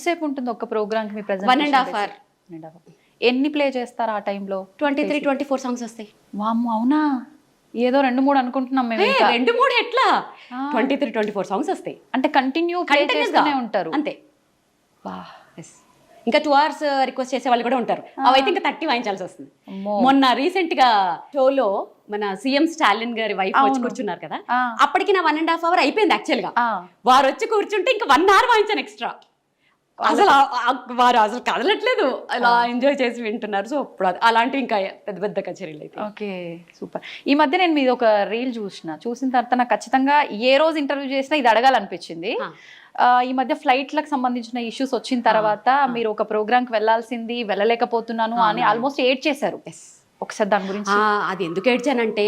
ఎంతసేపు ఉంటుంది ఒక ప్రోగ్రామ్ కి మీ 1.5 hour. ఎన్ని ప్లే చేస్తారు ఆ టైంలో? 23-24 సాంగ్స్ వస్తాయి. వామ్మో, అవునా? ఏదో 2-3 అనుకుంటున్నాం మేము. ఇంకా 2-3 ఎట్లా 23-24 సాంగ్స్ వస్తాయి. అంటే కంటిన్యూ ప్లే చేస్తూనే ఉంటారు అంతే. వా. ఇంకా 2 hours రిక్వెస్ట్ చేసే వాళ్ళు కూడా ఉంటారు. అవైతే ఇంకా 30 వాయించాల్సి వస్తుంది. మొన్న రీసెంట్ గా షోలో మన సీఎం స్టాలిన్ గారి వైఫ్ వచ్చి కూర్చున్నారు కదా, అప్పటికి నా 1.5 hour అయిపోయింది యాక్చువల్ గా. వారు వచ్చి కూర్చుంటే ఇంకా 1 hour వాయించాను ఎక్స్ట్రా. అసలు వారు అసలు కదలట్లేదు, అలా ఎంజాయ్ చేసి వింటున్నారు. సో ఇప్పుడు అలాంటివి ఇంకా పెద్ద పెద్ద కచేరీలు అయితే. Okay, super. ఈ మధ్య నేను మీది ఒక రీల్ చూసిన తర్వాత నాకు ఖచ్చితంగా ఏ రోజు ఇంటర్వ్యూ చేసినా ఇది అడగాలనిపించింది. ఈ మధ్య ఫ్లైట్లకు సంబంధించిన ఇష్యూస్ వచ్చిన తర్వాత మీరు ఒక ప్రోగ్రామ్కి వెళ్ళాల్సింది, వెళ్ళలేకపోతున్నాను అని ఆల్మోస్ట్ ఏడ్ చేశారు. ఒకసారి దాని గురించి. అది ఎందుకు ఏడ్చానంటే,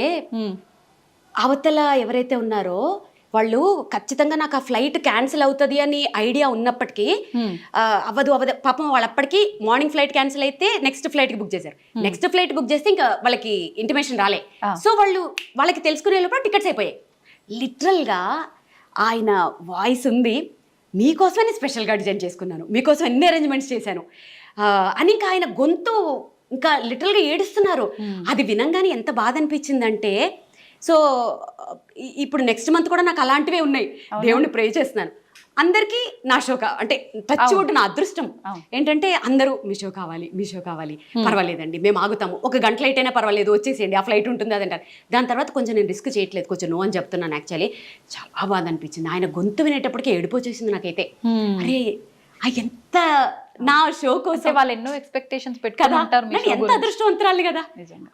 అవతల ఎవరైతే ఉన్నారో వాళ్ళు ఖచ్చితంగా నాకు ఆ ఫ్లైట్ క్యాన్సిల్ అవుతుంది అని ఐడియా ఉన్నప్పటికీ అవ్వదు పాపం. వాళ్ళు అప్పటికి మార్నింగ్ ఫ్లైట్ క్యాన్సిల్ అయితే నెక్స్ట్ ఫ్లైట్కి బుక్ చేశారు. నెక్స్ట్ ఫ్లైట్ బుక్ చేస్తే ఇంకా వాళ్ళకి ఇంటిమేషన్ రాలే. సో వాళ్ళకి తెలుసుకునే లోపల టికెట్స్ అయిపోయాయి. లిటరల్గా ఆయన వాయిస్ ఉంది, మీకోసమని స్పెషల్గా డిజైన్ చేసుకున్నాను, మీకోసం ఎన్ని అరేంజ్మెంట్స్ చేశాను అని ఇంకా ఆయన గొంతు ఇంకా లిటరల్గా ఏడుస్తున్నారు. అది వినంగానే ఎంత బాధ అనిపించిందంటే, సో ఇప్పుడు నెక్స్ట్ మంత్ కూడా నాకు అలాంటివే ఉన్నాయి. దేవుణ్ణి ప్రే చేస్తున్నాను. అందరికీ నా షో అంటే టచ్ వుడ్ నా అదృష్టం ఏంటంటే అందరూ మీ షో కావాలి, పర్వాలేదండి మేము ఆగుతాము, 1 గంట లేట్ అయినా పర్వాలేదు వచ్చేసేయండి, ఆ ఫ్లైట్ ఉంటుంది అదంటారు. దాని తర్వాత కొంచెం నేను రిస్క్ చేయట్లేదు, కొంచెం నో అని చెప్తున్నాను. యాక్చువల్లీ చాలా బాధ అనిపించింది. ఆయన గొంతు వినేటప్పటికీ ఏడుపు వచ్చేసింది నాకైతే. అరే ఎంత నా షో కోసం వాళ్ళు ఎన్నో ఎక్స్పెక్టేషన్స్ పెట్టుకుంటారు. ఎంత అదృష్టవంతురాలి కదా,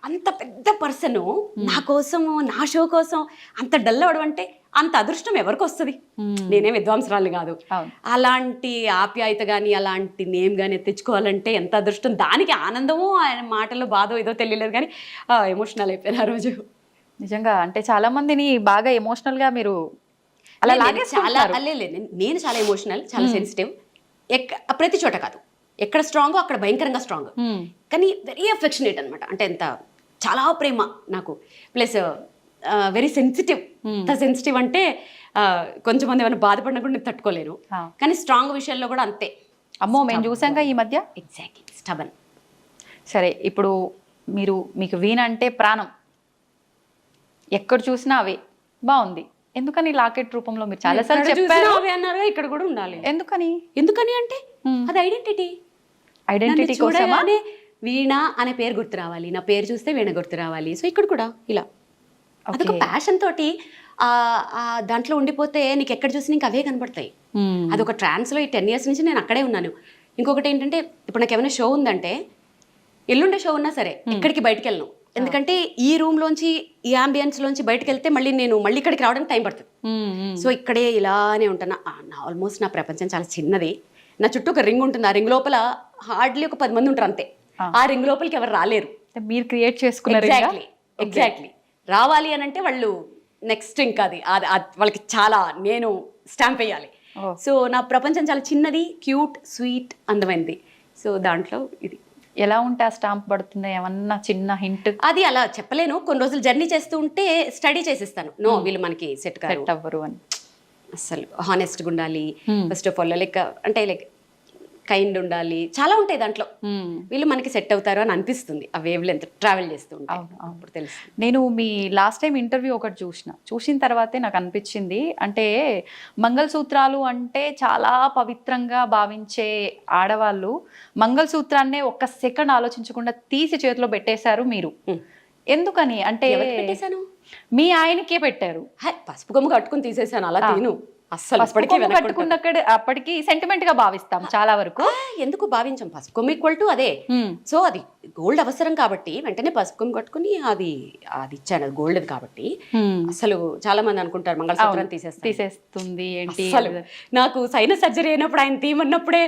అంత పెద్ద పర్సన్ నా కోసము నా షో కోసం అంత డల్ అవడం అంటే అంత అదృష్టం ఎవరికి వస్తుంది? నేనే విద్వాంసరాలు కాదు. అలాంటి ఆప్యాయత కానీ అలాంటి నేమ్ కానీ తెచ్చుకోవాలంటే ఎంత అదృష్టం. దానికి ఆనందము ఆయన మాటలు బాధో ఏదో తెలియలేదు కానీ ఎమోషనల్ అయిపోయారు ఆ రోజు. నిజంగా అంటే చాలా మందిని బాగా ఎమోషనల్ గా మీరు అలా నేను చాలా ఎమోషనల్, చాలా సెన్సిటివ్. ప్రతి చోట కాదు, ఎక్కడ స్ట్రాంగో అక్కడ భయంకరంగా స్ట్రాంగ్, కానీ వెరీ అఫెక్షనేట్ అనమాట. అంటే ఎంత చాలా ప్రేమ నాకు, ప్లస్ వెరీ సెన్సిటివ్. ఎంత సెన్సిటివ్ అంటే కొంచెం మంది ఏమైనా బాధపడినా కూడా నేను తట్టుకోలేను, కానీ స్ట్రాంగ్ విషయాల్లో కూడా అంతే. అమ్మో, మేము చూసాంగా ఈ మధ్య. Exactly, stubborn. సరే, ఇప్పుడు మీకు వీణ అంటే ప్రాణం, ఎక్కడ చూసినా అవే. బాగుంది, ఎందుకని లాకెట్ రూపంలో మీరు చాలా సార్లు చెప్పారు అన్నారు, ఇక్కడ కూడా ఉండాలి. ఎందుకని అంటే అది ఐడెంటిటీ కోసమే. వీణ అనే పేరు గుర్తు రావాలి, నా పేరు చూస్తే వీణ గుర్తు రావాలి. సో ఇక్కడ కూడా ఇలా అదొక ప్యాషన్ తోటి దాంట్లో ఉండిపోతే నీకు ఎక్కడ చూసి నీకు అవే కనపడతాయి. అదొక ట్రాన్స్లో ఈ 10 years నుంచి నేను అక్కడే ఉన్నాను. ఇంకొకటి ఏంటంటే, ఇప్పుడు నాకు ఏమైనా షో ఉందంటే, ఎల్లుండే షో ఉన్నా సరే ఎక్కడికి బయటకు వెళ్ళను. ఎందుకంటే ఈ రూమ్ లోంచి ఈ అంబియన్స్ లోంచి బయటకు వెళ్తే మళ్ళీ ఇక్కడికి రావడానికి టైం పడుతుంది. సో ఇక్కడే ఇలానే ఉంటాను. ఆల్మోస్ట్ నా ప్రపంచం చాలా చిన్నది. నా చుట్టూ ఒక రింగ్ ఉంటుంది, ఆ రింగ్ లోపల హార్డ్లీ ఒక 10 మంది ఉంటారు అంతే. ఆ రింగ్ లోపలికి ఎవరు రాలేరు, మీరు క్రియేట్ చేసుకున్నారు. ఎగ్జాక్ట్లీ. రావాలి అని అంటే వాళ్ళు నెక్స్ట్ ఇంకా అది వాళ్ళకి చాలా నేను స్టాంప్ వేయాలి. సో నా ప్రపంచం చాలా చిన్నది, క్యూట్, స్వీట్, అందమైనది. సో దాంట్లో ఇది ఎలా ఉంటే ఆ స్టాంప్ పడుతుంది, ఏమన్నా చిన్న హింట్? అది అలా చెప్పలేను. కొన్ని రోజులు జర్నీ చేస్తూ ఉంటే స్టడీ చేసిస్తాను. వీళ్ళు మనకి సెట్ అవ్వరు అని. అసలు హానెస్ట్గా ఉండాలి first of all, like kind ఉండాలి, చాలా ఉంటాయి దాంట్లో. వీళ్ళు మనకి సెట్ అవుతారు అని అనిపిస్తుంది ఆ వేవ్ లెంత్ ట్రావెల్ చేస్తూ ఉంటా. అప్పుడు తెలుసు. నేను మీ లాస్ట్ టైం ఇంటర్వ్యూ ఒకటి చూసిన తర్వాతే నాకు అనిపించింది, అంటే మంగళసూత్రాలు అంటే చాలా పవిత్రంగా భావించే ఆడవాళ్ళు మంగళసూత్రాన్నే 1 సెకండ్ ఆలోచించకుండా తీసి చేతిలో పెట్టేశారు మీరు. ఎందుకని అంటే మీ ఆయనకే పెట్టారు. పసుపు కొమ్ము కట్టుకుని తీసేసాను, అలా తీను అస్సలు. అప్పటికి సెంటిమెంట్ గా భావిస్తాం చాలా వరకు. ఎందుకు భావించాం? పసుపు కొమ్ము ఈక్వల్ టు అదే. సో అది గోల్డ్ అవసరం కాబట్టి వెంటనే పసుపు కొమ్ము కట్టుకుని అది ఇచ్చాను, అది గోల్డ్ కాబట్టి. అసలు చాలా మంది అనుకుంటారు మంగళసూత్రం తీసేస్తుంది ఏంటి. నాకు సైనస్ సర్జరీ అయినప్పుడు ఆయన తీయమన్నప్పుడే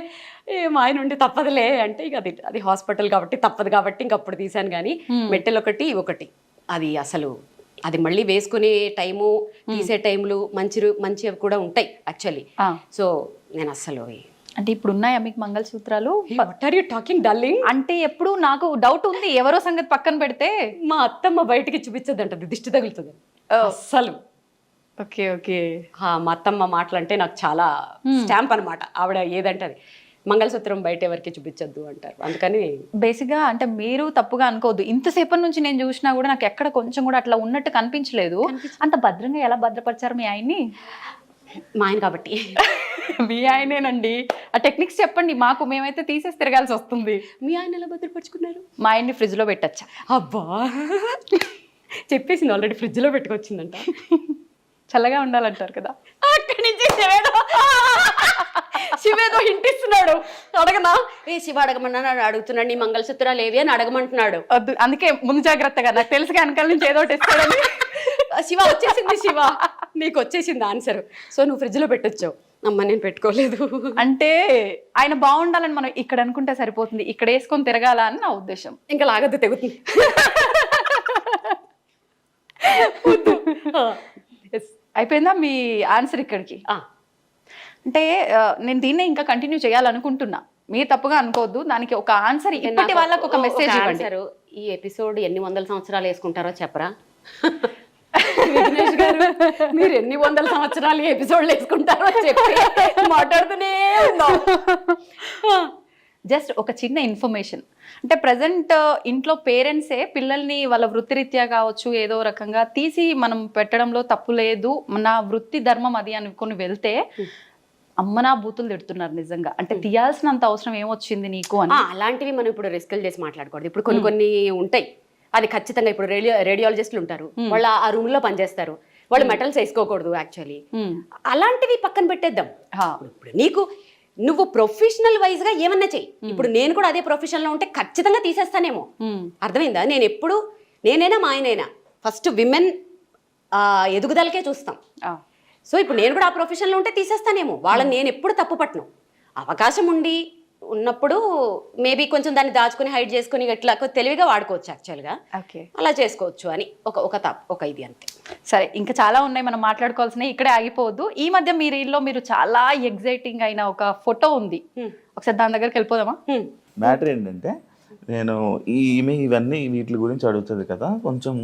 ఆయన ఉండి తప్పదులే అంటే, ఇక అది హాస్పిటల్ కాబట్టి తప్పదు కాబట్టి ఇంకప్పుడు తీసాను. కానీ మెట్టెలు ఒకటి అది అసలు అది మళ్ళీ వేసుకునే టైము, తీసే టైములు మంచివి కూడా ఉంటాయి యాక్చువల్లీ. సో నేను అసలు అంటే ఇప్పుడు ఉన్నాయా మీకు మంగళసూత్రాలు? What are you talking darling? అంటే ఎప్పుడు నాకు డౌట్ ఉంది, ఎవరో సంగతి పక్కన పెడితే మా అత్తమ్మ బయటికి చూపించదంటది, దిష్టి తగులుతుంది అస్సలు. ఓకే. మా అత్తమ్మ మాటలు అంటే నాకు చాలా స్టాంప్ అనమాట. ఆవిడ ఏదంటే అది మంగళసూత్రం బయట ఎవరికి చూపించొద్దు అంటారు. అందుకని బేసిక్గా అంటే మీరు తప్పుగా అనుకోవద్దు, ఇంతసేపటి నుంచి నేను చూసినా కూడా నాకు ఎక్కడ కొంచెం కూడా అట్లా ఉన్నట్టు కనిపించలేదు. అంత భద్రంగా ఎలా భద్రపరిచారు మీ ఆయన్ని? మా ఆయన కాబట్టి. మీ ఆయనేనండి, ఆ టెక్నిక్స్ చెప్పండి మాకు, మేమైతే తీసేసి తిరగాల్సి వస్తుంది. మీ ఆయన ఎలా భద్రపరుచుకున్నారు? మా ఆయన్ని ఫ్రిడ్జ్లో పెట్టచ్చా? అబ్బా చెప్పేసింది ఆల్రెడీ, ఫ్రిడ్జ్లో పెట్టుకొచ్చిందంట. చల్లగా ఉండాలంటారు కదా. అక్కడి నుంచి శివేదో హింటిస్తున్నాడు. అడగనా? ఏ శివ అడగమన్నా అడుగుతున్నాడు, నీ మంగళసూత్రాలు ఏవి అని అడగమంటున్నాడు. వద్దు, అందుకే ముందు జాగ్రత్తగా, నాకు తెలుసు వెనకాల నుంచి ఏదో ఒకటి ఇస్తాడని. శివ వచ్చేసింది, శివ నీకు వచ్చేసింది ఆన్సర్. సో నువ్వు ఫ్రిడ్జ్లో పెట్టొచ్చావు. అమ్మ నేను పెట్టుకోలేదు. అంటే ఆయన బాగుండాలని మనం ఇక్కడ అనుకుంటే సరిపోతుంది, ఇక్కడ వేసుకొని తిరగాల అని నా ఉద్దేశం. ఇంకా లాగద్దు, తెగుతుంది. అయిపోయిందా మీ ఆన్సర్ ఇక్కడికి? అంటే నేను దీన్నే ఇంకా కంటిన్యూ చేయాలనుకుంటున్నా, మీరు తప్పుగా అనుకోవద్దు. దానికి ఒక ఆన్సర్, ఇప్పటి వాళ్ళకి ఒక మెసేజ్ ఇవ్వండి. ఈ ఎపిసోడ్ ఎన్ని వందల సంవత్సరాలు వేసుకుంటారో చెప్పరా? విఘ్నేష్ గారు, మీరు ఎన్ని వందల సంవత్సరాలు ఎపిసోడ్లు వేసుకుంటారో చెప్పి మాట్లాడుతూనే ఉన్నాం. జస్ట్ ఒక చిన్న ఇన్ఫర్మేషన్, అంటే ప్రజెంట్ ఇంట్లో పేరెంట్సే పిల్లల్ని వాళ్ళ వృత్తిరీత్యా కావచ్చు ఏదో రకంగా తీసి మనం పెట్టడంలో తప్పు లేదు, నా వృత్తి ధర్మం అది అనుకుని వెళ్తే అమ్మనా బూతులు తిడుతున్నారు నిజంగా. అంటే తీయాల్సినంత అవసరం ఏమొచ్చింది నీకు అని. అలాంటివి మనం ఇప్పుడు రిస్కులు చేసి మాట్లాడకూడదు. ఇప్పుడు కొన్ని ఉంటాయి, అది ఖచ్చితంగా ఇప్పుడు రేడియాలజిస్టులు ఉంటారు, వాళ్ళు ఆ రూమ్ లో పనిచేస్తారు, వాళ్ళు మెటల్స్ వేసుకోకూడదు యాక్చువల్లీ. అలాంటివి పక్కన పెట్టేద్దాం. ఇప్పుడు నువ్వు ప్రొఫెషనల్ వైజ్ గా ఏమన్నా చెయ్యి. ఇప్పుడు నేను కూడా అదే ప్రొఫెషన్ లో ఉంటే ఖచ్చితంగా తీసేస్తానేమో. అర్థమైందా? నేనైనా మా ఆయనైనా ఫస్ట్ విమెన్ ఎదుగుదలకే చూస్తాం. సో ఇప్పుడు నేను కూడా ఆ ప్రొఫెషన్లో ఉంటే తీసేస్తానేమో. వాళ్ళని నేను ఎప్పుడు తప్పు పట్టను. అవకాశం ఉన్నప్పుడు మేబీ కొంచెం దాన్ని దాచుకుని హైడ్ చేసుకుని ఇట్లా తెలివిగా వాడుకోవచ్చు యాక్చువల్గా. అలా చేసుకోవచ్చు అని ఒక ఇది అంతే. సరే, ఇంకా చాలా ఉన్నాయి మనం మాట్లాడుకోవాల్సినవి, ఇక్కడే ఆగిపోవద్దు. ఈ మధ్య మీరు చాలా ఎగ్జైటింగ్ అయిన ఒక ఫోటో ఉంది, ఒకసారి దాని దగ్గరికి వెళ్ళిపోదామా? మ్యాటర్ ఏంటంటే, నేను ఇవన్నీ వీటి గురించి అడుగుతుంది కదా, కొంచెం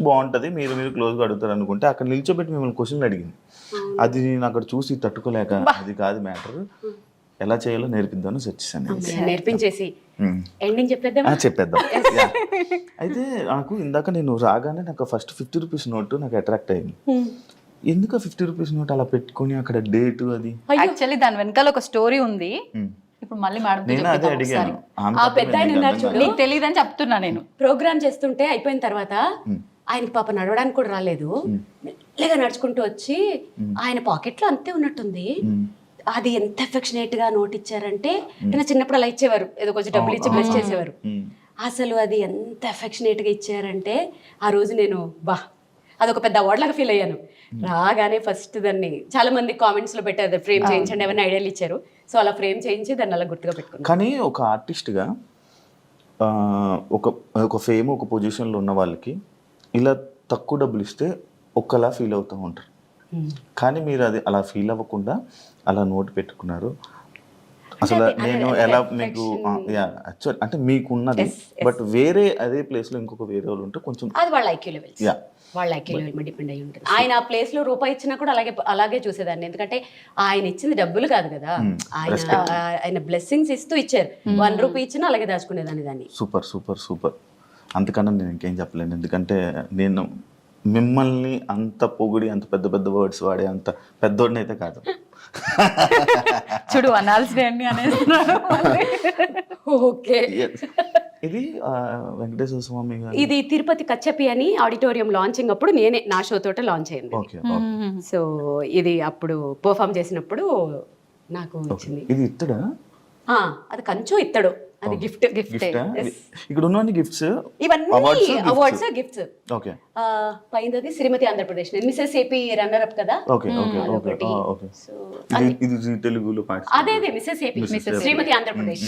బాగుంటుంది, మీరు క్లోజ్గా అడుగుతారు అనుకుంటే అక్కడ నిల్చోబెట్టి మిమ్మల్ని క్వశ్చన్లు అడిగింది. అది నేను అక్కడ చూసి తట్టుకోలేక, అది కాదు మ్యాటర్, ఎలా చేయాలో నేర్పిద్దామని వచ్చేసాను. నేర్పించేసి చెప్పేద్దాం. అయితే నాకు ఇందాక నేను రాగానే నాకు ఫస్ట్ 50 రూపీస్ నోటు నాకు అట్రాక్ట్ అయింది. ఎందుకు 50 రూపీస్ నోట్ అలా పెట్టుకుని అక్కడ డేట్ అది? యాక్చువల్లీ దాని వెనకాల ఒక స్టోరీ ఉంది. ఇప్పుడు మళ్ళీ మేడం నీకు తెలియదని చెప్తున్నా. నేను ప్రోగ్రామ్ చేస్తుంటే అయిపోయిన తర్వాత ఆయనకి పాప నడవడానికి కూడా రాలేదు, మెల్లగా నడుచుకుంటూ వచ్చి ఆయన పాకెట్లో అంతే ఉన్నట్టుంది. అది ఎంత ఎఫెక్షనేట్ గా నోట్ ఇచ్చారంటే, నా చిన్నప్పుడు అలా ఇచ్చేవారు, ఏదో కొంచెం డబ్బులు ఇచ్చి బ్లెస్ చేసేవారు. అసలు అది ఎంత ఎఫెక్షనేట్ గా ఇచ్చారంటే ఆ రోజు నేను అదొక పెద్ద అవార్డ్ లాగా ఫీల్ అయ్యాను. రాగానే ఫస్ట్ దాన్ని చాలా మంది కామెంట్స్ లో పెట్టారు, ఫ్రేమ్ చేయించండి, ఏమైనా ఐడియాలు ఇచ్చారు. సో అలా ఫ్రేమ్ చేయించి దాన్ని అలా గుర్తుగా పెట్టుకున్నాను. కానీ ఒక ఆర్టిస్ట్గా ఒక ఫేమ్ ఒక పొజిషన్లో ఉన్న వాళ్ళకి ఇలా తక్కువ డబ్బులు ఇస్తే ఒకలా ఫీల్ అవుతూ ఉంటారు. కానీ మీరు అది అలా ఫీల్ అవ్వకుండా అలా నోటు పెట్టుకున్నారు. అసలు నేను ఎలా మీకు యాక్చువల్ అంటే మీకున్నది, బట్ వేరే అదే ప్లేస్లో ఇంకొక వేరే వాళ్ళు ఉంటే కొంచెం అది వాళ్ళ ఐక్యూ లెవెల్స్, వాళ్ళ ఐక్యూ లెవెల్ మీద డిపెండ్ అయ్యి ఉంటుంది. ఆయన ఆ ప్లేస్ లో రూపాయి ఇచ్చినా కూడా అలాగే చూసేదాన్ని. ఎందుకంటే ఆయన ఇచ్చింది డబ్బులు కాదు కదా, ఆయన బ్లెస్సింగ్స్ ఇస్తూ ఇచ్చారు. 1 రూపీ ఇచ్చినా అలాగే దాచుకునేదాన్ని దాన్ని. Super super super. అంతకన్నా నేను ఇంకేం చెప్పలేను, ఎందుకంటే నేను మిమ్మల్ని అంత పొగిడి అంత పెద్ద పెద్ద వర్డ్స్ వాడే అంత పెద్దోడిని అయితే కాదు. చూడు అనాల్సి అనేస్తున్నాడు. ఓకే, ఇది వెంకటేశ్వర స్వామి ఇది తిరుపతి కచ్చపి అని ఆడిటోరియం లాంచింగ్ అప్పుడు నేనే నా షో తోట లాంచ్ అయింది. సో ఇది అప్పుడు పర్ఫామ్ చేసినప్పుడు నాకు వచ్చింది. ఇది ఇత్తడా? అది కంచు ఇత్తడు, అది గిఫ్ట్. ఇక్కడ ఉన్న గిఫ్ట్స్ ఇవన్నీ అవార్డ్స్ గిఫ్ట్స్. ఓకే, పైనది Srimati Andhra Pradesh, Mrs AP runner up కదా. ఇది తెలుగులో అదే మిసెస్ ఏపీ, శ్రీమతి ఆంధ్రప్రదేశ్.